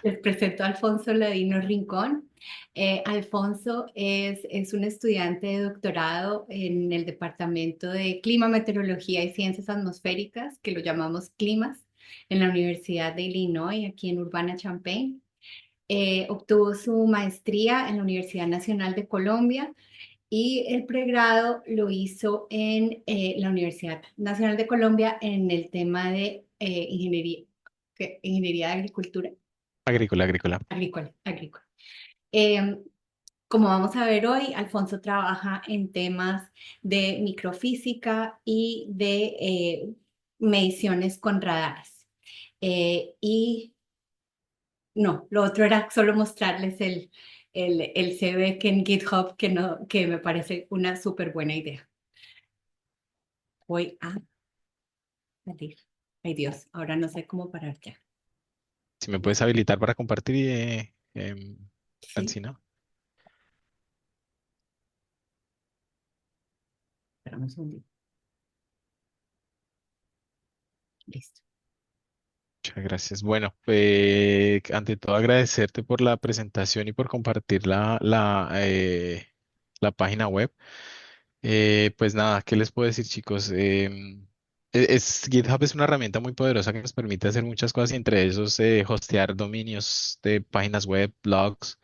Les presento a Alfonso Ladino Rincón. Alfonso es un estudiante de doctorado en el Departamento de Clima, Meteorología y Ciencias Atmosféricas, que lo llamamos CLIMAS, en la Universidad de Illinois, aquí en Urbana-Champaign. Obtuvo su maestría en la Universidad Nacional de Colombia y el pregrado lo hizo en la Universidad Nacional de Colombia en el tema de ingeniería de agricultura. Agrícola, agrícola. Agrícola, agrícola. Eh, Como vamos a ver hoy, Alfonso trabaja en temas de microfísica y de mediciones con radares. Y no, lo otro era solo mostrarles el CV que en GitHub, que, no, que me parece una súper buena idea. Voy a salir. Ay Dios, ahora no sé cómo parar ya. Si me puedes habilitar para compartir, Sí, Francina. esperamos un segundo. Listo. Muchas gracias. Bueno, ante todo agradecerte por la presentación y por compartir la página web. Pues nada, ¿qué les puedo decir, chicos? GitHub es una herramienta muy poderosa que nos permite hacer muchas cosas, y entre esos hostear dominios de páginas web, blogs.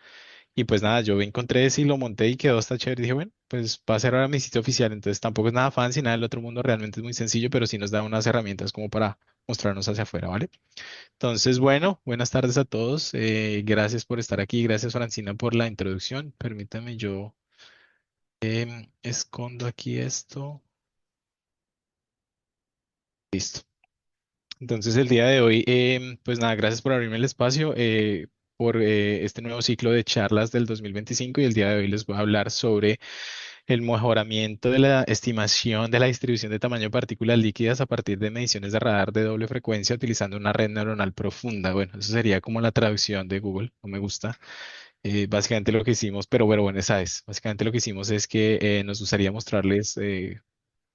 Y pues nada, yo encontré ese y lo monté y quedó hasta chévere. Dije, bueno, pues va a ser ahora mi sitio oficial. Entonces tampoco es nada fancy, nada del otro mundo, realmente es muy sencillo, pero sí nos da unas herramientas como para mostrarnos hacia afuera, ¿vale? Entonces, bueno, buenas tardes a todos. Gracias por estar aquí. Gracias, Francina, por la introducción. Permítame, yo escondo aquí esto. Listo. Entonces, el día de hoy, pues nada, gracias por abrirme el espacio, por este nuevo ciclo de charlas del 2025, y el día de hoy les voy a hablar sobre el mejoramiento de la estimación de la distribución de tamaño de partículas líquidas a partir de mediciones de radar de doble frecuencia utilizando una red neuronal profunda. Bueno, eso sería como la traducción de Google, no me gusta. Básicamente lo que hicimos, pero bueno, esa es. Básicamente lo que hicimos es que nos gustaría mostrarles,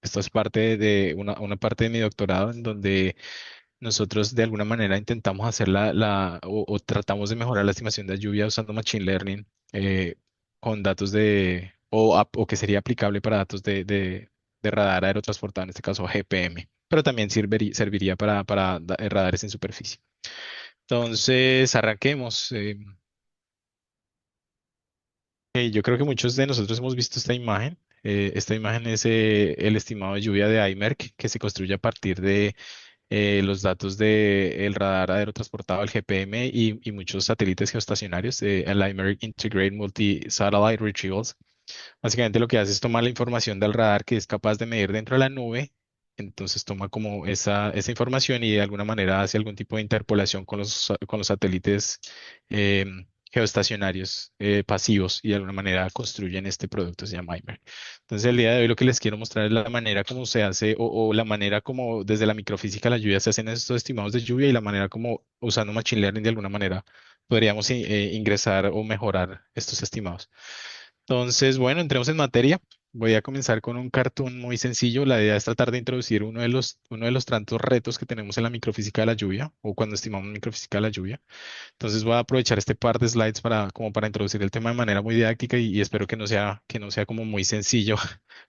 esto es parte de una parte de mi doctorado en donde nosotros de alguna manera intentamos hacer o tratamos de mejorar la estimación de lluvia usando Machine Learning, con datos o que sería aplicable para datos de radar aerotransportado, en este caso GPM, pero también serviría para radares en superficie. Entonces, arranquemos. Yo creo que muchos de nosotros hemos visto esta imagen. Esta imagen es el estimado de lluvia de IMERC, que se construye a partir de los datos del radar aerotransportado, el GPM, y muchos satélites geoestacionarios, el IMERC Integrated Multi-Satellite Retrievals. Básicamente lo que hace es tomar la información del radar que es capaz de medir dentro de la nube. Entonces toma como esa información y de alguna manera hace algún tipo de interpolación con los satélites geoestacionarios pasivos, y de alguna manera construyen este producto, se llama IMER. Entonces el día de hoy lo que les quiero mostrar es la manera como se hace, o la manera como desde la microfísica de la lluvia se hacen estos estimados de lluvia, y la manera como usando Machine Learning de alguna manera podríamos ingresar o mejorar estos estimados. Entonces, bueno, entremos en materia. Voy a comenzar con un cartoon muy sencillo. La idea es tratar de introducir uno de los tantos retos que tenemos en la microfísica de la lluvia, o cuando estimamos microfísica de la lluvia. Entonces voy a aprovechar este par de slides como para introducir el tema de manera muy didáctica, y espero que no sea como muy sencillo,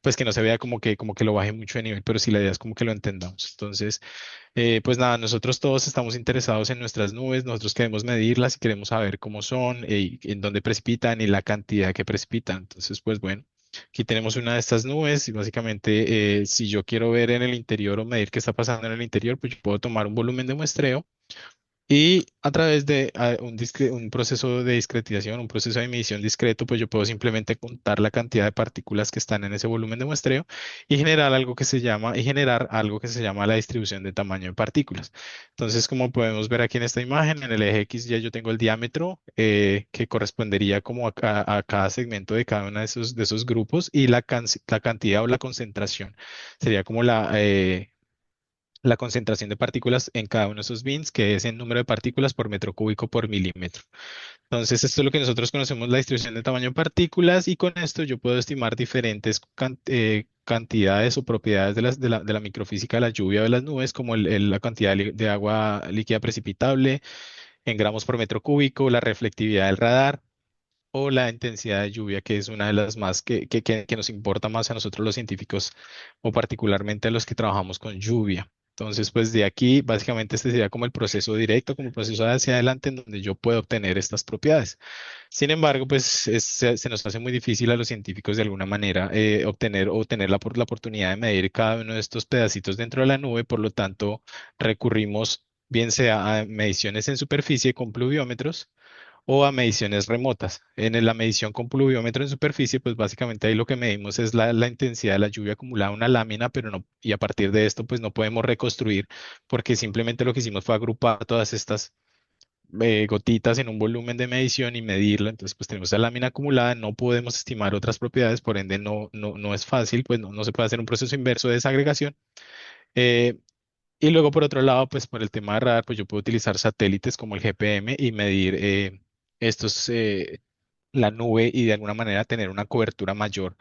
pues que no se vea como que lo baje mucho de nivel, pero sí la idea es como que lo entendamos. Entonces, pues nada, nosotros todos estamos interesados en nuestras nubes, nosotros queremos medirlas y queremos saber cómo son, y en dónde precipitan y la cantidad que precipitan. Entonces, pues bueno, aquí tenemos una de estas nubes, y básicamente si yo quiero ver en el interior o medir qué está pasando en el interior, pues yo puedo tomar un volumen de muestreo, y a través de un proceso de discretización, un proceso de medición discreto, pues yo puedo simplemente contar la cantidad de partículas que están en ese volumen de muestreo, y generar algo que se llama la distribución de tamaño de partículas. Entonces, como podemos ver aquí en esta imagen, en el eje X ya yo tengo el diámetro, que correspondería como a cada segmento de cada uno de esos grupos, y la cantidad o la concentración sería como la concentración de partículas en cada uno de esos bins, que es en número de partículas por metro cúbico por milímetro. Entonces, esto es lo que nosotros conocemos la distribución de tamaño de partículas, y con esto yo puedo estimar diferentes cantidades o propiedades de la microfísica de la lluvia o de las nubes, como la cantidad de agua líquida precipitable, en gramos por metro cúbico, la reflectividad del radar o la intensidad de lluvia, que es una de las más que nos importa más a nosotros los científicos o particularmente a los que trabajamos con lluvia. Entonces, pues de aquí, básicamente este sería como el proceso directo, como el proceso hacia adelante en donde yo puedo obtener estas propiedades. Sin embargo, pues se nos hace muy difícil a los científicos de alguna manera obtener o tener la oportunidad de medir cada uno de estos pedacitos dentro de la nube, por lo tanto, recurrimos bien sea a mediciones en superficie con pluviómetros o a mediciones remotas. La medición con pluviómetro en superficie, pues básicamente ahí lo que medimos es la intensidad de la lluvia acumulada en una lámina, pero no, y a partir de esto, pues no podemos reconstruir porque simplemente lo que hicimos fue agrupar todas estas gotitas en un volumen de medición y medirlo. Entonces, pues tenemos esa lámina acumulada, no podemos estimar otras propiedades, por ende no es fácil, pues no se puede hacer un proceso inverso de desagregación. Eh, y luego, por otro lado, pues por el tema de radar, pues yo puedo utilizar satélites como el GPM y medir estos, la nube y de alguna manera tener una cobertura mayor,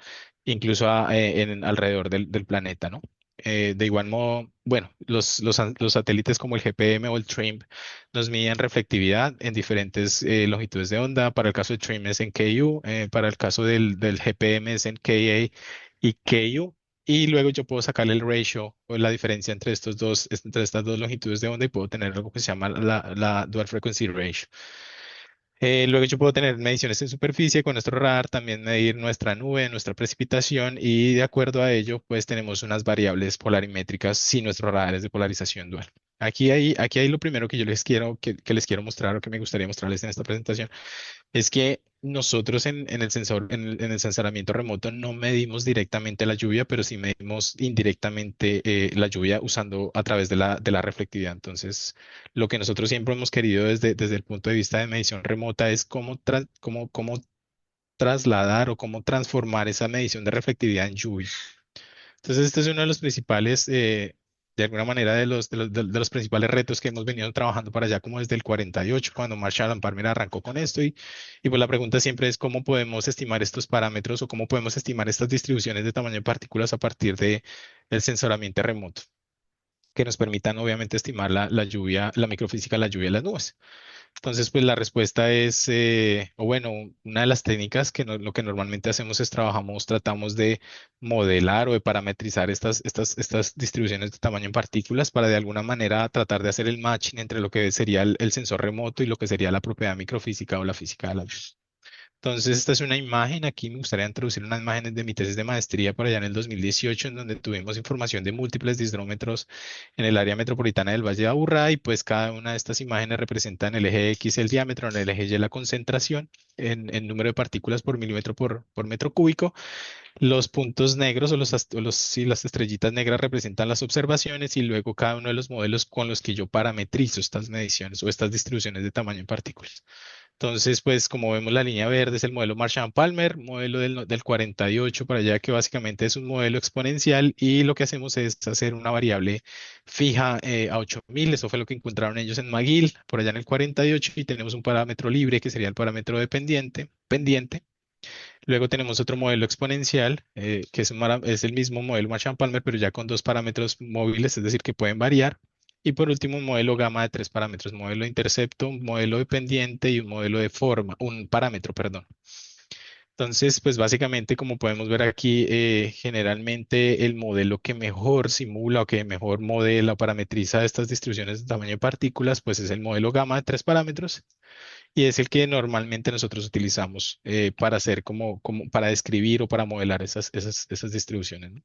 incluso alrededor del planeta, ¿no? De igual modo, bueno, los satélites como el GPM o el TRMM nos miden reflectividad en diferentes longitudes de onda. Para el caso del TRMM es en KU, para el caso del GPM es en KA y KU. Y luego yo puedo sacarle el ratio o la diferencia entre estas dos longitudes de onda y puedo tener algo que se llama la Dual Frequency Ratio. Luego yo puedo tener mediciones en superficie con nuestro radar, también medir nuestra nube, nuestra precipitación y de acuerdo a ello, pues tenemos unas variables polarimétricas si nuestro radar es de polarización dual. Aquí hay lo primero que yo que les quiero mostrar o que me gustaría mostrarles en esta presentación es que nosotros en el sensoramiento remoto no medimos directamente la lluvia, pero sí medimos indirectamente la lluvia usando a través de la reflectividad. Entonces, lo que nosotros siempre hemos querido desde el punto de vista de medición remota es cómo trasladar o cómo transformar esa medición de reflectividad en lluvia. Entonces, este es uno de los principales, de alguna manera, de los principales retos que hemos venido trabajando para allá, como desde el 48, cuando Marshall and Palmer arrancó con esto. Y pues la pregunta siempre es cómo podemos estimar estos parámetros o cómo podemos estimar estas distribuciones de tamaño de partículas a partir de el sensoramiento remoto, que nos permitan obviamente estimar la lluvia, la microfísica de la lluvia de las nubes. Entonces, pues la respuesta es, o bueno, una de las técnicas lo que normalmente hacemos es tratamos de modelar o de parametrizar estas distribuciones de tamaño en partículas para de alguna manera tratar de hacer el matching entre lo que sería el sensor remoto y lo que sería la propiedad microfísica o la física de la luz. Entonces, esta es una imagen. Aquí me gustaría introducir unas imágenes de mi tesis de maestría por allá en el 2018, en donde tuvimos información de múltiples disdrómetros en el área metropolitana del Valle de Aburrá, y pues cada una de estas imágenes representa en el eje X el diámetro, en el eje Y la concentración, en número de partículas por milímetro por metro cúbico. Los puntos negros sí, las estrellitas negras representan las observaciones y luego cada uno de los modelos con los que yo parametrizo estas mediciones o estas distribuciones de tamaño en partículas. Entonces, pues como vemos la línea verde es el modelo Marchand-Palmer, modelo del 48 para allá, que básicamente es un modelo exponencial y lo que hacemos es hacer una variable fija a 8000. Eso fue lo que encontraron ellos en McGill por allá en el 48 y tenemos un parámetro libre que sería el parámetro pendiente. Luego tenemos otro modelo exponencial, que es el mismo modelo Marchand-Palmer, pero ya con dos parámetros móviles, es decir, que pueden variar. Y por último, un modelo gamma de tres parámetros, modelo de intercepto, un modelo de pendiente y un modelo de forma, un parámetro, perdón. Entonces, pues básicamente, como podemos ver aquí, generalmente el modelo que mejor simula o que mejor modela o parametriza estas distribuciones de tamaño de partículas, pues es el modelo gamma de tres parámetros y es el que normalmente nosotros utilizamos para hacer para describir o para modelar esas distribuciones, ¿no?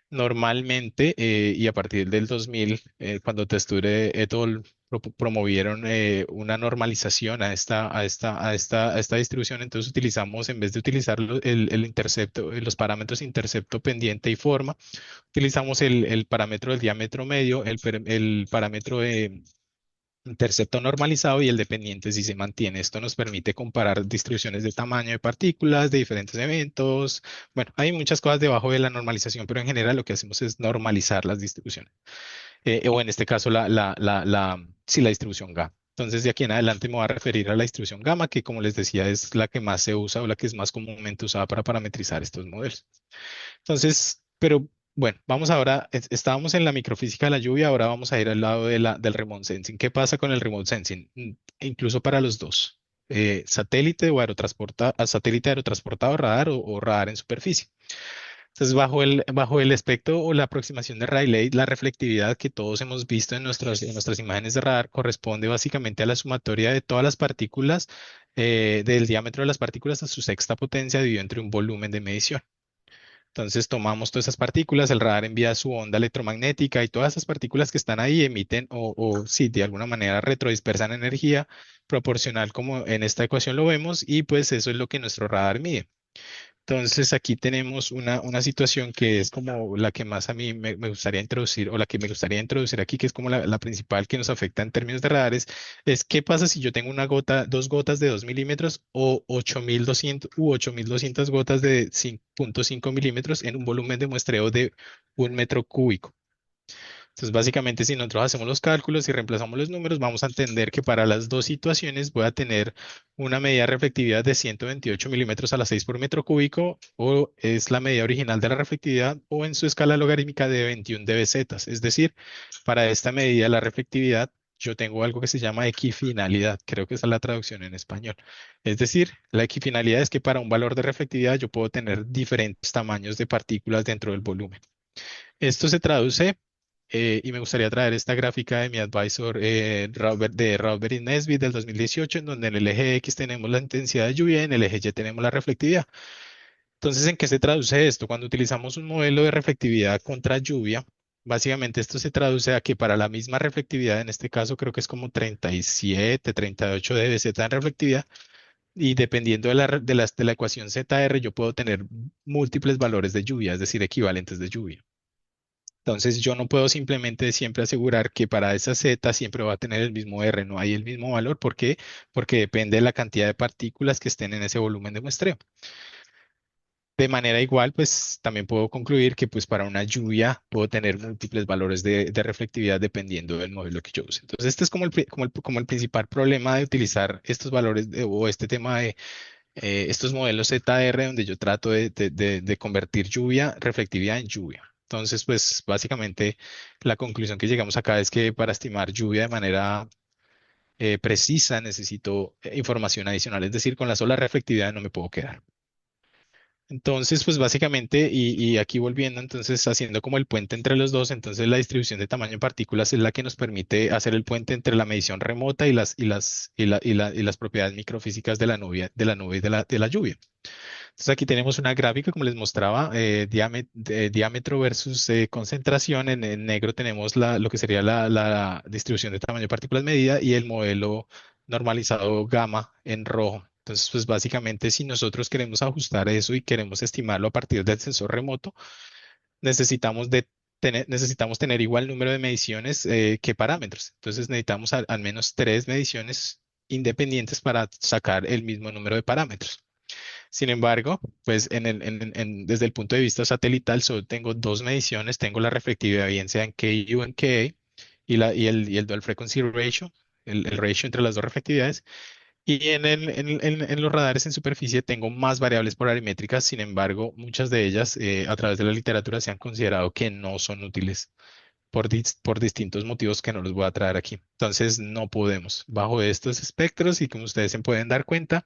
Normalmente, y a partir del 2000, cuando Texture et al. Promovieron una normalización a esta distribución, entonces utilizamos, en vez de utilizar el intercepto, los parámetros intercepto, pendiente y forma, utilizamos el parámetro del diámetro medio, el parámetro de intercepto normalizado y el dependiente si se mantiene. Esto nos permite comparar distribuciones de tamaño de partículas, de diferentes eventos. Bueno, hay muchas cosas debajo de la normalización, pero en general lo que hacemos es normalizar las distribuciones. O en este caso, sí, la distribución gamma. Entonces, de aquí en adelante me voy a referir a la distribución gamma, que como les decía, es la que más se usa o la que es más comúnmente usada para parametrizar estos modelos. Entonces, pero Bueno, vamos ahora, estábamos en la microfísica de la lluvia, ahora vamos a ir al lado del remote sensing. ¿Qué pasa con el remote sensing? Incluso para los dos, satélite o satélite aerotransportado, radar o radar en superficie. Entonces, bajo el espectro o la aproximación de Rayleigh, la reflectividad que todos hemos visto en nuestras imágenes de radar corresponde básicamente a la sumatoria de todas las partículas, del diámetro de las partículas a su sexta potencia dividido entre un volumen de medición. Entonces tomamos todas esas partículas, el radar envía su onda electromagnética y todas esas partículas que están ahí emiten o sí, de alguna manera retrodispersan energía proporcional como en esta ecuación lo vemos y pues eso es lo que nuestro radar mide. Entonces aquí tenemos una situación que es como la que más a mí me gustaría introducir o la que me gustaría introducir aquí, que es como la principal que nos afecta en términos de radares, es qué pasa si yo tengo dos gotas de 2 milímetros o 8.200 gotas de 5.5 milímetros en un volumen de muestreo de 1 metro cúbico. Entonces, básicamente, si nosotros hacemos los cálculos y reemplazamos los números, vamos a entender que para las dos situaciones voy a tener una medida de reflectividad de 128 milímetros a la 6 por metro cúbico, o es la medida original de la reflectividad, o en su escala logarítmica de 21 dBz. Es decir, para esta medida de la reflectividad, yo tengo algo que se llama equifinalidad. Creo que esa es la traducción en español. Es decir, la equifinalidad es que para un valor de reflectividad yo puedo tener diferentes tamaños de partículas dentro del volumen. Esto se traduce y me gustaría traer esta gráfica de mi advisor Robert y Nesbitt del 2018, en donde en el eje X tenemos la intensidad de lluvia y en el eje Y tenemos la reflectividad. Entonces, ¿en qué se traduce esto? Cuando utilizamos un modelo de reflectividad contra lluvia, básicamente esto se traduce a que para la misma reflectividad, en este caso creo que es como 37, 38 dBz en reflectividad, y dependiendo de la ecuación ZR, yo puedo tener múltiples valores de lluvia, es decir, equivalentes de lluvia. Entonces yo no puedo simplemente siempre asegurar que para esa Z siempre va a tener el mismo R, no hay el mismo valor. ¿Por qué? Porque depende de la cantidad de partículas que estén en ese volumen de muestreo. De manera igual, pues también puedo concluir que pues para una lluvia puedo tener múltiples valores de reflectividad dependiendo del modelo que yo use. Entonces este es como el principal problema de utilizar estos valores o este tema de estos modelos ZR donde yo trato de convertir reflectividad en lluvia. Entonces, pues básicamente la conclusión que llegamos acá es que para estimar lluvia de manera precisa necesito información adicional, es decir, con la sola reflectividad no me puedo quedar. Entonces, pues básicamente, y aquí volviendo, entonces haciendo como el puente entre los dos, entonces la distribución de tamaño en partículas es la que nos permite hacer el puente entre la medición remota y las propiedades microfísicas de la nube y de la lluvia. Entonces aquí tenemos una gráfica, como les mostraba, diámetro versus concentración. En negro tenemos lo que sería la distribución de tamaño de partículas medida y el modelo normalizado gamma en rojo. Entonces, pues básicamente si nosotros queremos ajustar eso y queremos estimarlo a partir del sensor remoto, necesitamos tener igual número de mediciones que parámetros. Entonces necesitamos al menos tres mediciones independientes para sacar el mismo número de parámetros. Sin embargo, pues desde el punto de vista satelital solo tengo dos mediciones, tengo la reflectividad bien sea en KU o en KA y el dual frequency ratio, el ratio entre las dos reflectividades. Y en los radares en superficie tengo más variables polarimétricas, sin embargo, muchas de ellas a través de la literatura se han considerado que no son útiles por distintos motivos que no los voy a traer aquí. Entonces, no podemos. Bajo estos espectros, y como ustedes se pueden dar cuenta,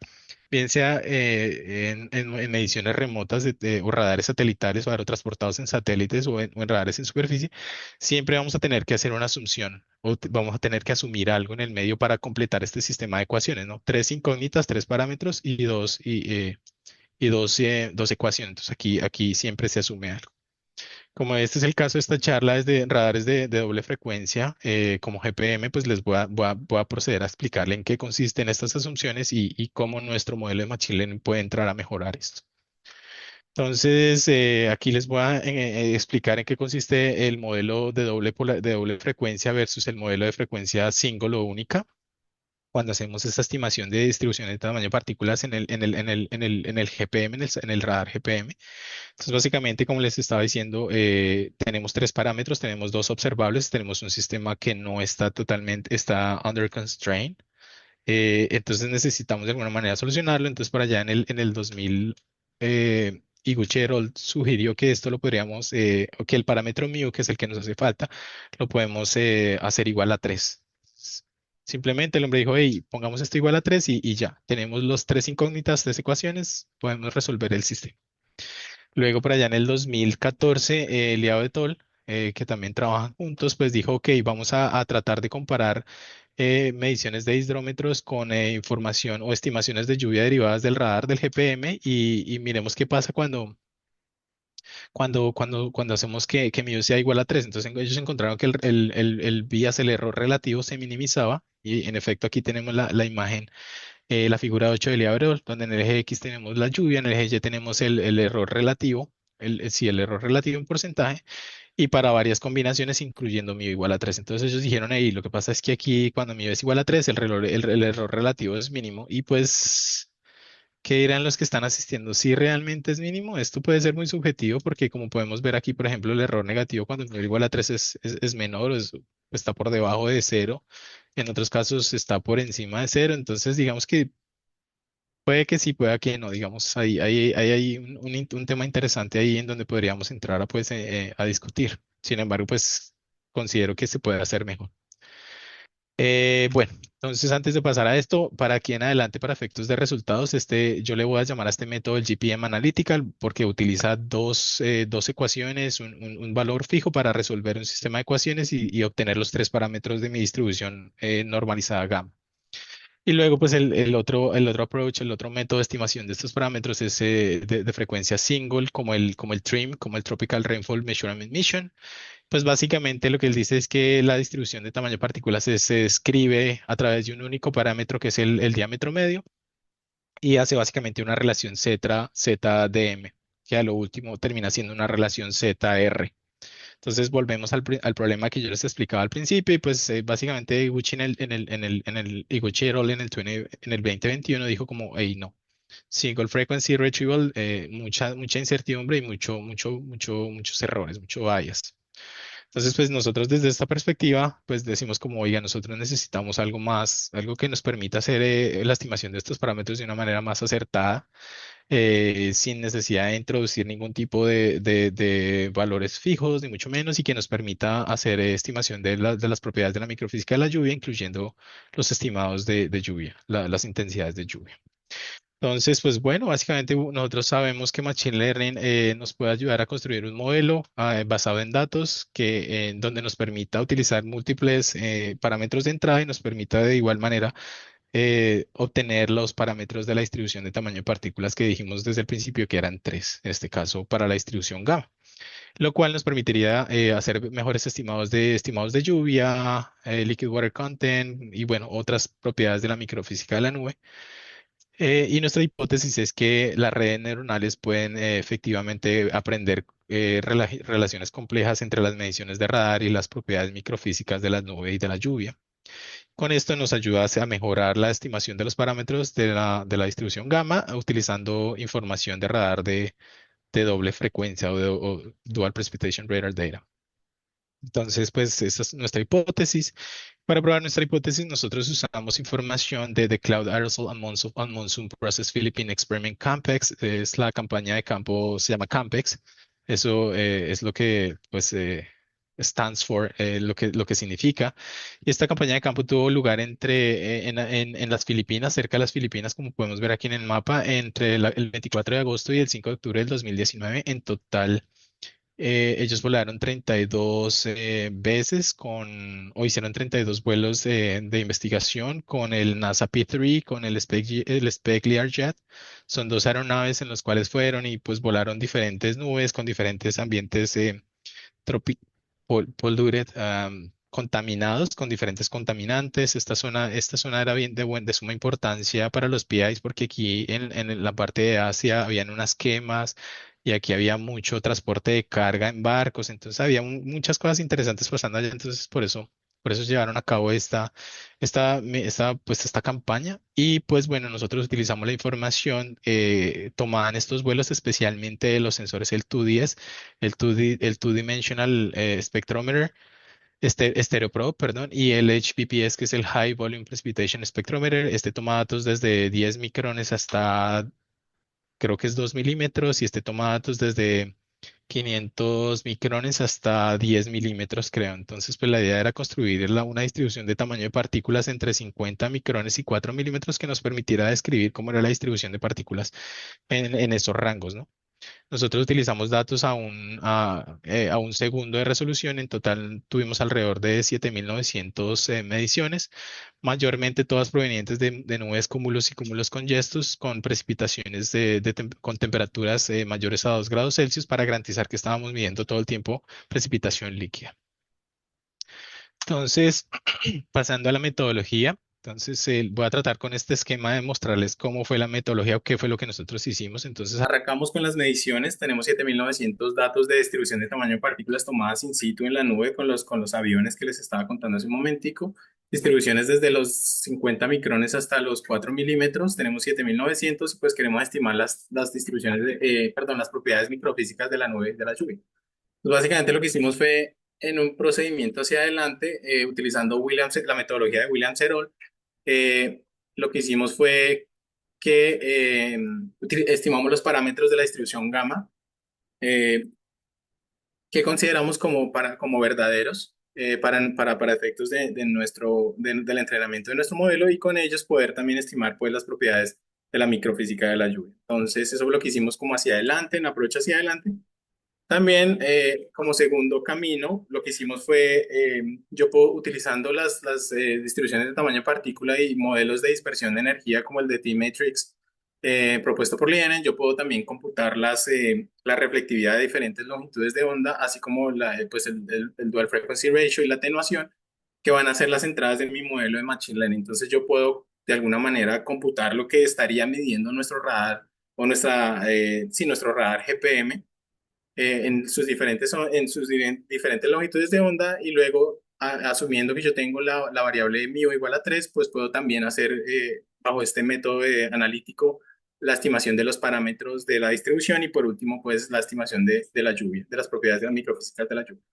bien sea en mediciones remotas o radares satelitales o aerotransportados en satélites o en radares en superficie, siempre vamos a tener que hacer una asunción o vamos a tener que asumir algo en el medio para completar este sistema de ecuaciones, ¿no? Tres incógnitas, tres parámetros y dos ecuaciones. Entonces, aquí siempre se asume algo. Como este es el caso de esta charla desde radares de doble frecuencia, como GPM, pues les voy a proceder a explicarle en qué consisten estas asunciones y cómo nuestro modelo de Machine Learning puede entrar a mejorar esto. Entonces, aquí les voy a explicar en qué consiste el modelo de doble frecuencia versus el modelo de frecuencia single o única cuando hacemos esta estimación de distribución de tamaño de partículas en el GPM, en el radar GPM. Entonces, básicamente, como les estaba diciendo, tenemos tres parámetros, tenemos dos observables, tenemos un sistema que no está under constraint. Entonces necesitamos de alguna manera solucionarlo. Entonces, por allá en el 2000 Iguchi et al. Sugirió que esto lo podríamos, o que el parámetro mu, que es el que nos hace falta, lo podemos hacer igual a 3. Simplemente el hombre dijo, hey, pongamos esto igual a 3 y ya. Tenemos los tres incógnitas, tres ecuaciones, podemos resolver el sistema. Luego, por allá en el 2014, Liao et al., que también trabajan juntos, pues dijo, ok, vamos a tratar de comparar mediciones de hidrómetros con información o estimaciones de lluvia derivadas del radar del GPM y miremos qué pasa cuando hacemos que mu sea igual a 3. Entonces ellos encontraron que el bias, el error relativo, se minimizaba y en efecto aquí tenemos la imagen, la figura 8 de Liabrol, donde en el eje X tenemos la lluvia, en el eje Y tenemos el error relativo, sí, el error relativo en porcentaje, y para varias combinaciones, incluyendo mu igual a 3. Entonces ellos dijeron, ahí, lo que pasa es que aquí cuando mu es igual a 3, el error relativo es mínimo, y pues, ¿qué dirán los que están asistiendo? Si realmente es mínimo, esto puede ser muy subjetivo, porque como podemos ver aquí, por ejemplo, el error negativo cuando mu igual a 3 es menor, está por debajo de cero. En otros casos está por encima de cero, entonces digamos que puede que sí, pueda que no, digamos, hay un tema interesante ahí en donde podríamos entrar a, pues, a discutir. Sin embargo, pues considero que se puede hacer mejor. Bueno, entonces antes de pasar a esto, para aquí en adelante, para efectos de resultados, yo le voy a llamar a este método el GPM Analytical porque utiliza dos ecuaciones, un valor fijo para resolver un sistema de ecuaciones y obtener los tres parámetros de mi distribución normalizada gamma. Y luego, pues el otro approach, el otro método de estimación de estos parámetros es de frecuencia single, como el TRMM, como el Tropical Rainfall Measurement Mission. Pues básicamente lo que él dice es que la distribución de tamaño de partículas se escribe a través de un único parámetro que es el diámetro medio y hace básicamente una relación ZDM, que a lo último termina siendo una relación ZR. Entonces volvemos al problema que yo les explicaba al principio y pues básicamente Iguchi Iguchi et al. En el 2021 dijo como, hey, no, single frequency retrieval, mucha incertidumbre y muchos errores, mucho bias. Entonces, pues nosotros desde esta perspectiva, pues decimos como, oiga, nosotros necesitamos algo más, algo que nos permita hacer la estimación de estos parámetros de una manera más acertada, sin necesidad de introducir ningún tipo de valores fijos, ni mucho menos, y que nos permita hacer estimación de las propiedades de la microfísica de la lluvia, incluyendo los estimados de lluvia, las intensidades de lluvia. Entonces, pues bueno, básicamente nosotros sabemos que Machine Learning nos puede ayudar a construir un modelo basado en datos donde nos permita utilizar múltiples parámetros de entrada y nos permita de igual manera obtener los parámetros de la distribución de tamaño de partículas que dijimos desde el principio que eran tres, en este caso para la distribución gamma, lo cual nos permitiría hacer mejores estimados de lluvia, liquid water content y bueno, otras propiedades de la microfísica de la nube. Y nuestra hipótesis es que las redes neuronales pueden efectivamente aprender relaciones complejas entre las mediciones de radar y las propiedades microfísicas de la nube y de la lluvia. Con esto nos ayuda a mejorar la estimación de los parámetros de la distribución gamma utilizando información de radar de doble frecuencia o Dual Precipitation Radar Data. Entonces, pues esa es nuestra hipótesis. Para probar nuestra hipótesis, nosotros usamos información de The Cloud Aerosol and Monsoon Process Philippine Experiment CAMPEX. Es la campaña de campo, se llama CAMPEX. Eso es lo que pues, stands for, lo que significa. Y esta campaña de campo tuvo lugar en las Filipinas, cerca de las Filipinas, como podemos ver aquí en el mapa, entre el 24 de agosto y el 5 de octubre del 2019. En total, ellos volaron 32 veces o hicieron 32 vuelos de investigación con el NASA P3, con el Spec Learjet. Son dos aeronaves en las cuales fueron y pues volaron diferentes nubes con diferentes ambientes tropi- polluted, contaminados con diferentes contaminantes. Esta zona era bien de suma importancia para los PIs porque aquí en la parte de Asia habían unas quemas y aquí había mucho transporte de carga en barcos, entonces había muchas cosas interesantes pasando allá, entonces por eso llevaron a cabo esta campaña y pues bueno, nosotros utilizamos la información tomada en estos vuelos, especialmente de los sensores el 2DS, el Two-Dimensional Spectrometer, Stereo perdón, y el HPPS, que es el High Volume Precipitation Spectrometer. Toma datos desde 10 micrones hasta creo que es 2 milímetros y este toma datos desde 500 micrones hasta 10 milímetros, creo. Entonces, pues la idea era construir una distribución de tamaño de partículas entre 50 micrones y 4 milímetros que nos permitiera describir cómo era la distribución de partículas en esos rangos, ¿no? Nosotros utilizamos datos a un segundo de resolución. En total tuvimos alrededor de 7.900 mediciones, mayormente todas provenientes de nubes cúmulos y cúmulos congestos con precipitaciones con temperaturas mayores a 2 grados Celsius para garantizar que estábamos midiendo todo el tiempo precipitación líquida. Entonces, pasando a la metodología, entonces voy a tratar con este esquema de mostrarles cómo fue la metodología o qué fue lo que nosotros hicimos. Entonces, arrancamos con las mediciones. Tenemos 7.900 datos de distribución de tamaño de partículas tomadas in situ en la nube con los aviones que les estaba contando hace un momentico. Distribuciones desde los 50 micrones hasta los 4 milímetros. Tenemos 7.900 y pues queremos estimar las distribuciones, perdón, las propiedades microfísicas de la nube de la lluvia. Pues básicamente lo que hicimos fue en un procedimiento hacia adelante, utilizando la metodología de Williams et al. Lo que hicimos fue que estimamos los parámetros de la distribución gamma, eh, que consideramos como verdaderos para efectos del entrenamiento de nuestro modelo, y con ellos poder también estimar pues las propiedades de la microfísica de la lluvia. Entonces, eso fue lo que hicimos como hacia adelante, en approach hacia adelante. También, como segundo camino, lo que hicimos fue, yo puedo, utilizando las distribuciones de tamaño de partícula y modelos de dispersión de energía como el de T-Matrix propuesto por Lienen, yo puedo también computar la reflectividad de diferentes longitudes de onda, así como el Dual Frequency Ratio y la atenuación, que van a ser las entradas de mi modelo de Machine Learning. Entonces yo puedo, de alguna manera, computar lo que estaría midiendo nuestro radar o nuestro radar GPM diferentes longitudes de onda, y luego, asumiendo que yo tengo la variable μ igual a 3, pues puedo también hacer, bajo este método analítico, la estimación de los parámetros de la distribución, y por último, pues la estimación de la lluvia, de las propiedades de las microfísicas de la lluvia.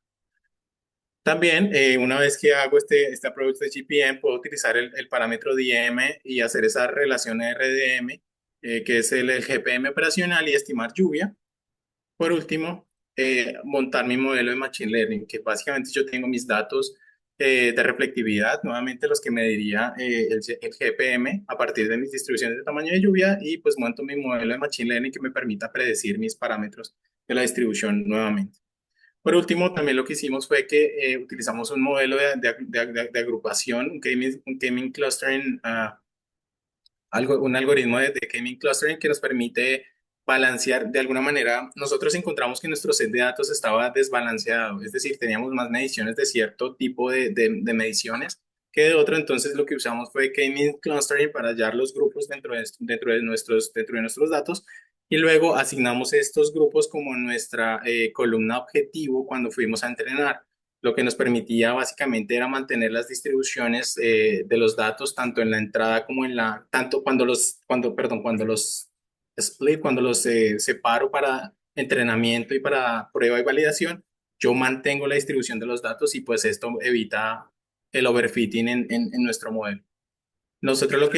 También, una vez que hago este approach de GPM, puedo utilizar el parámetro DM y hacer esa relación RDM, que es el GPM operacional, y estimar lluvia. Por último, montar mi modelo de Machine Learning, que básicamente yo tengo mis datos de reflectividad, nuevamente los que mediría el GPM a partir de mis distribuciones de tamaño de lluvia, y pues monto mi modelo de Machine Learning que me permita predecir mis parámetros de la distribución nuevamente. Por último, también lo que hicimos fue que utilizamos un modelo de agrupación, un K-mean clustering, un algoritmo de K-mean clustering que nos permite balancear. De alguna manera, nosotros encontramos que nuestro set de datos estaba desbalanceado, es decir, teníamos más mediciones de cierto tipo de mediciones que de otro. Entonces, lo que usamos fue K-mean clustering para hallar los grupos dentro de nuestros datos, y luego asignamos estos grupos como nuestra columna objetivo cuando fuimos a entrenar. Lo que nos permitía básicamente era mantener las distribuciones de los datos tanto en la entrada como tanto cuando los split, cuando los separo para entrenamiento y para prueba y validación, yo mantengo la distribución de los datos, y pues esto evita el overfitting en nuestro modelo. Nosotros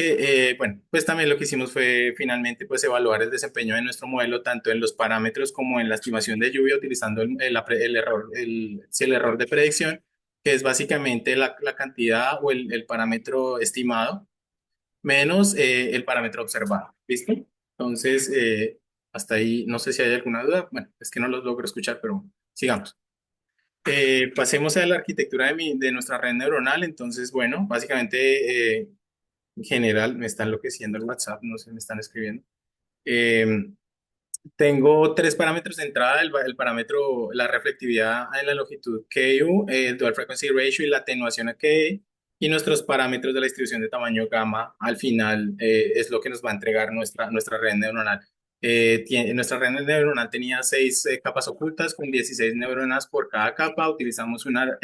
bueno, pues también lo que hicimos fue finalmente pues evaluar el desempeño de nuestro modelo tanto en los parámetros como en la estimación de lluvia, utilizando el error de predicción, que es básicamente la cantidad o el parámetro estimado menos el parámetro observado. ¿Listo? Entonces, hasta ahí no sé si hay alguna duda. Bueno, es que no los logro escuchar, pero sigamos. Pasemos a la arquitectura de nuestra red neuronal. Entonces, bueno, básicamente, en general, me está enloqueciendo el WhatsApp, no sé, me están escribiendo. Eh, Tengo tres parámetros de entrada: el parámetro, la reflectividad en la longitud KU, el dual frequency ratio y la atenuación a KA, y nuestros parámetros de la distribución de tamaño gamma. Al final, es lo que nos va a entregar nuestra red neuronal. Nuestra red neuronal tenía 6 capas ocultas con 16 neuronas por cada capa. Utilizamos una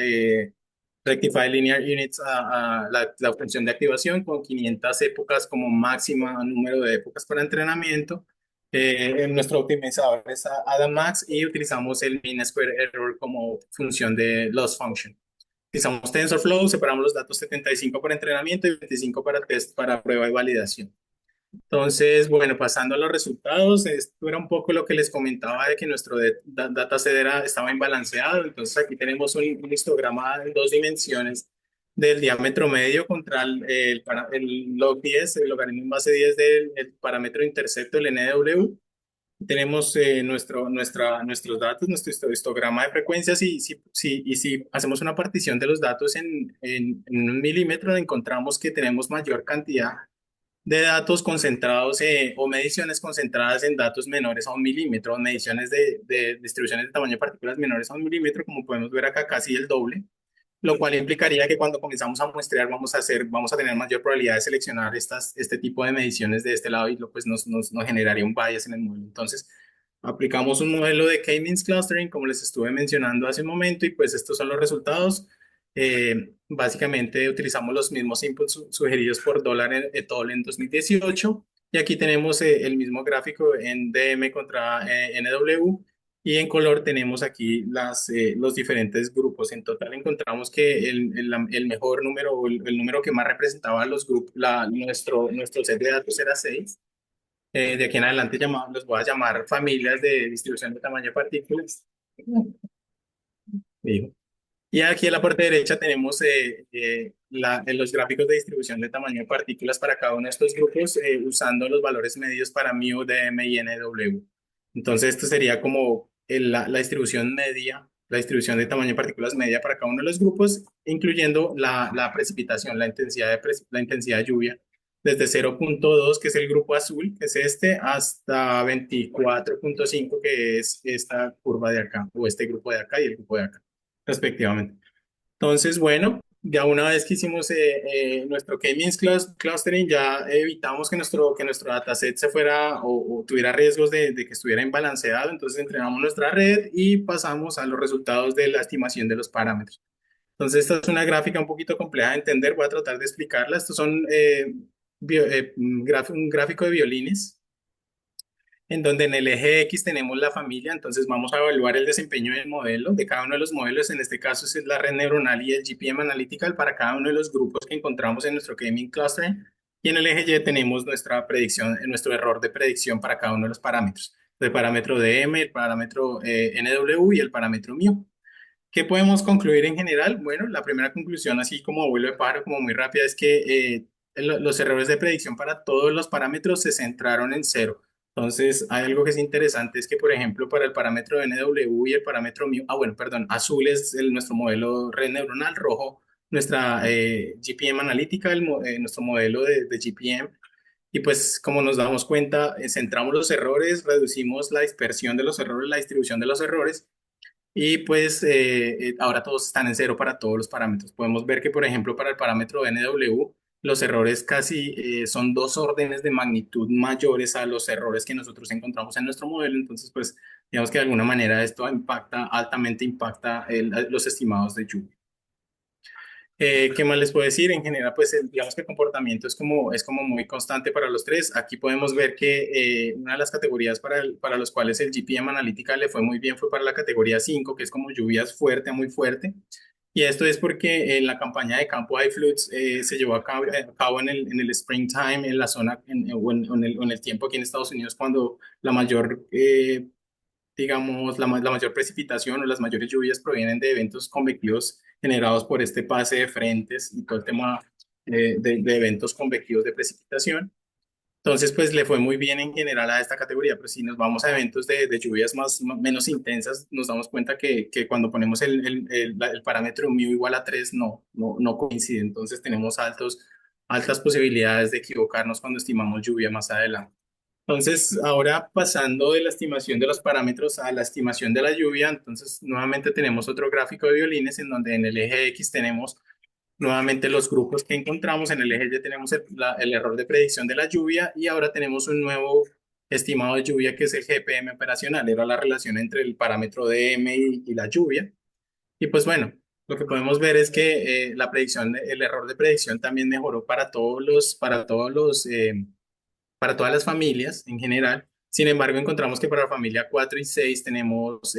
Rectified Linear Units, la función de activación, con 500 épocas como máxima número de épocas para entrenamiento. Nuestro optimizador es AdamMax, y utilizamos el Mean Square Error como función de loss function. Utilizamos TensorFlow, separamos los datos: 75 para entrenamiento y 25 para test, para prueba y validación. Entonces, bueno, pasando a los resultados, esto era un poco lo que les comentaba de que nuestro dataset estaba imbalanceado. Entonces, aquí tenemos un histograma en dos dimensiones del diámetro medio contra el log 10, el logaritmo en base 10 del el parámetro intercepto, el NW. Tenemos nuestros datos, nuestro histograma de frecuencias y si hacemos una partición de los datos en un milímetro, encontramos que tenemos mayor cantidad de datos concentrados o mediciones concentradas en datos menores a un milímetro, mediciones de distribuciones de tamaño de partículas menores a un milímetro, como podemos ver acá, casi el doble, lo cual implicaría que cuando comenzamos a muestrear vamos a tener mayor probabilidad de seleccionar este tipo de mediciones de este lado y pues nos generaría un bias en el modelo. Entonces, aplicamos un modelo de K-means clustering, como les estuve mencionando hace un momento, y pues estos son los resultados. Básicamente utilizamos los mismos inputs sugeridos por Dollar et al. En 2018, y aquí tenemos el mismo gráfico en DM contra NW, y en color tenemos aquí los diferentes grupos. En total encontramos que el mejor número o el número que más representaba los grupos, nuestro set de datos era 6. De aquí en adelante los voy a llamar familias de distribución de tamaño de partículas. Digo. Y aquí en la parte derecha tenemos los gráficos de distribución de tamaño de partículas para cada uno de estos grupos usando los valores medios para mu, dm y nw. Entonces, esto sería como la distribución media, la distribución de tamaño de partículas media para cada uno de los grupos, incluyendo la precipitación, la intensidad de lluvia, desde 0,2, que es el grupo azul, que es este, hasta 24,5, que es esta curva de acá, o este grupo de acá y el grupo de acá respectivamente. Entonces, bueno, ya una vez que hicimos nuestro K-means clustering, ya evitamos que nuestro dataset se fuera o tuviera riesgos de que estuviera imbalanceado. Entonces, entrenamos nuestra red y pasamos a los resultados de la estimación de los parámetros. Entonces, esta es una gráfica un poquito compleja de entender. Voy a tratar de explicarla. Estos son un gráfico de violines en donde en el eje X tenemos la familia. Entonces vamos a evaluar el desempeño del modelo, de cada uno de los modelos. En este caso es la red neuronal y el GPM Analytical para cada uno de los grupos que encontramos en nuestro K-means cluster. Y en el eje Y tenemos nuestra predicción, nuestro error de predicción para cada uno de los parámetros. El parámetro de M, el parámetro NW y el parámetro mu. ¿Qué podemos concluir en general? Bueno, la primera conclusión, así como vuelo de pájaro, como muy rápida, es que los errores de predicción para todos los parámetros se centraron en cero. Entonces, hay algo que es interesante, es que, por ejemplo, para el parámetro NW y el parámetro mu, bueno, perdón, azul es nuestro modelo red neuronal, rojo nuestra GPM analítica, nuestro modelo de GPM. Y pues, como nos damos cuenta, centramos los errores, reducimos la dispersión de los errores, la distribución de los errores, y pues ahora todos están en cero para todos los parámetros. Podemos ver que, por ejemplo, para el parámetro NW, los errores casi son dos órdenes de magnitud mayores a los errores que nosotros encontramos en nuestro modelo. Entonces, pues, digamos que de alguna manera esto altamente impacta los estimados de lluvia. ¿Qué más les puedo decir? En general, pues digamos que el comportamiento es como muy constante para los tres. Aquí podemos ver que una de las categorías para los cuales el GPM Analytical le fue muy bien fue para la categoría 5, que es como lluvias fuerte a muy fuerte. Y esto es porque en la campaña de campo iFloods se llevó a cabo en el springtime, en la zona, o en el tiempo aquí en Estados Unidos, cuando la mayor digamos, la mayor precipitación o las mayores lluvias provienen de eventos convectivos generados por este pase de frentes y todo el tema de eventos convectivos de precipitación. Entonces, pues le fue muy bien en general a esta categoría, pero si nos vamos a eventos de lluvias menos intensas, nos damos cuenta que cuando ponemos el parámetro mu igual a 3 no coincide. Entonces tenemos altas posibilidades de equivocarnos cuando estimamos lluvia más adelante. Entonces, ahora pasando de la estimación de los parámetros a la estimación de la lluvia, entonces nuevamente tenemos otro gráfico de violines en donde en el eje X tenemos nuevamente los grupos que encontramos, en el eje Y tenemos el error de predicción de la lluvia y ahora tenemos un nuevo estimado de lluvia que es el GPM operacional, era la relación entre el parámetro DM y la lluvia. Y pues bueno, lo que podemos ver es que el error de predicción también mejoró para todas las familias en general. Sin embargo, encontramos que para la familia 4 y 6 tenemos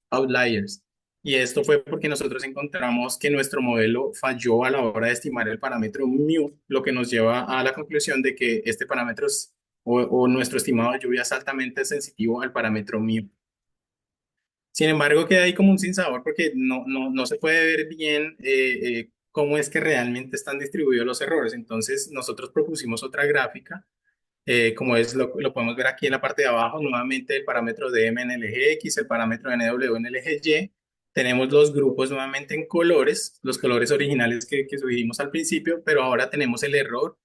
outliers. Y esto fue porque nosotros encontramos que nuestro modelo falló a la hora de estimar el parámetro mu, lo que nos lleva a la conclusión de que este parámetro o nuestro estimado de lluvia es altamente sensitivo al parámetro mu. Sin embargo, queda ahí como un sinsabor porque no se puede ver bien cómo es que realmente están distribuidos los errores. Entonces, nosotros propusimos otra gráfica, como es lo podemos ver aquí en la parte de abajo, nuevamente el parámetro de M en el eje X, el parámetro de NW en el eje Y. Tenemos los grupos nuevamente en colores, los colores originales que subimos al principio, pero ahora tenemos el error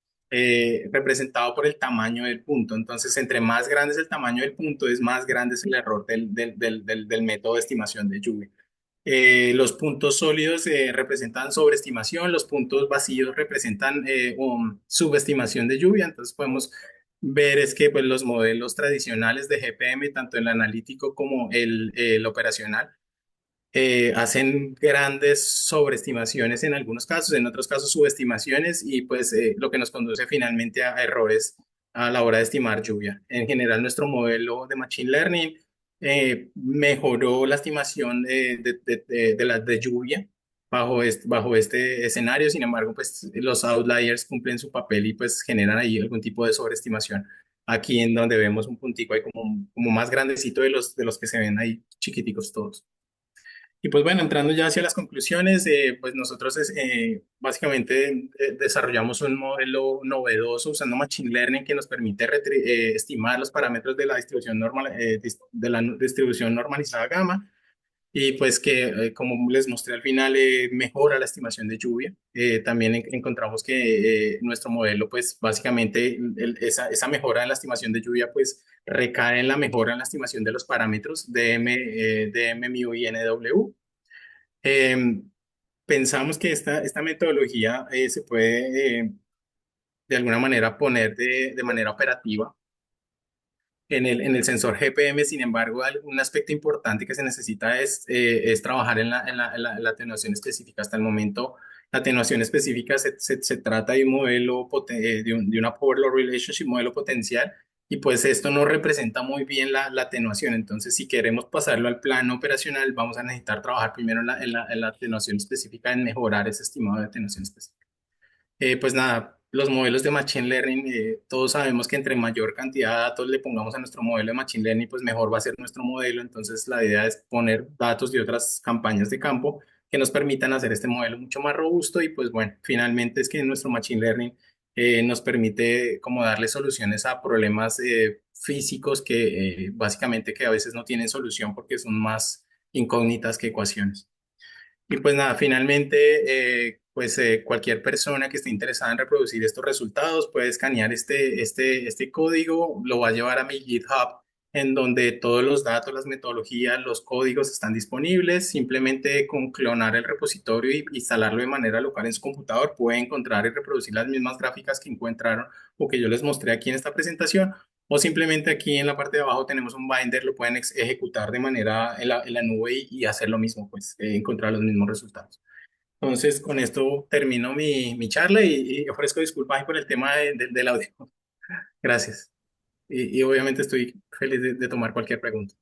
representado por el tamaño del punto. Entonces, entre más grande es el tamaño del punto, es más grande es el error del método de estimación de lluvia. Los puntos sólidos representan sobreestimación, los puntos vacíos representan subestimación de lluvia. Entonces podemos ver es que pues, los modelos tradicionales de GPM, tanto el analítico como el operacional, hacen grandes sobreestimaciones en algunos casos, en otros casos subestimaciones y pues lo que nos conduce finalmente a errores a la hora de estimar lluvia. En general, nuestro modelo de Machine Learning mejoró la estimación de lluvia bajo este escenario. Sin embargo, pues los outliers cumplen su papel y pues generan ahí algún tipo de sobreestimación. Aquí en donde vemos un puntico ahí como más grandecito de los que se ven ahí chiquiticos todos. Y pues bueno, entrando ya hacia las conclusiones, pues nosotros básicamente desarrollamos un modelo novedoso usando Machine Learning que nos permite estimar los parámetros de la distribución de la distribución normalizada gamma y pues que, como les mostré al final, mejora la estimación de lluvia. También encontramos que nuestro modelo, pues básicamente esa mejora en la estimación de lluvia, pues recae en la mejora en la estimación de los parámetros DM, mu y NW. Eh, Pensamos que esta metodología se puede de alguna manera poner de manera operativa en el sensor GPM. Sin embargo, un aspecto importante que se necesita es trabajar en la atenuación específica. Hasta el momento, la atenuación específica se trata de un modelo, de una Power Law Relationship, modelo potencial, y pues esto no representa muy bien la atenuación. Entonces, si queremos pasarlo al plano operacional, vamos a necesitar trabajar primero en la atenuación específica, en mejorar ese estimado de atenuación específica. Pues nada, los modelos de Machine Learning, todos sabemos que entre mayor cantidad de datos le pongamos a nuestro modelo de Machine Learning, pues mejor va a ser nuestro modelo. Entonces, la idea es poner datos de otras campañas de campo que nos permitan hacer este modelo mucho más robusto y pues bueno, finalmente es que nuestro Machine Learning nos permite como darle soluciones a problemas físicos que básicamente que a veces no tienen solución porque son más incógnitas que ecuaciones. Y pues nada, finalmente, pues cualquier persona que esté interesada en reproducir estos resultados puede escanear este código, lo va a llevar a mi GitHub, en donde todos los datos, las metodologías, los códigos están disponibles. Simplemente con clonar el repositorio y instalarlo de manera local en su computador, puede encontrar y reproducir las mismas gráficas que encontraron o que yo les mostré aquí en esta presentación. O simplemente aquí en la parte de abajo tenemos un binder, lo pueden ejecutar de manera en la nube y hacer lo mismo, pues encontrar los mismos resultados. Entonces, con esto termino mi charla y ofrezco disculpas ahí por el tema del audio. Gracias. Y obviamente estoy feliz de tomar cualquier pregunta.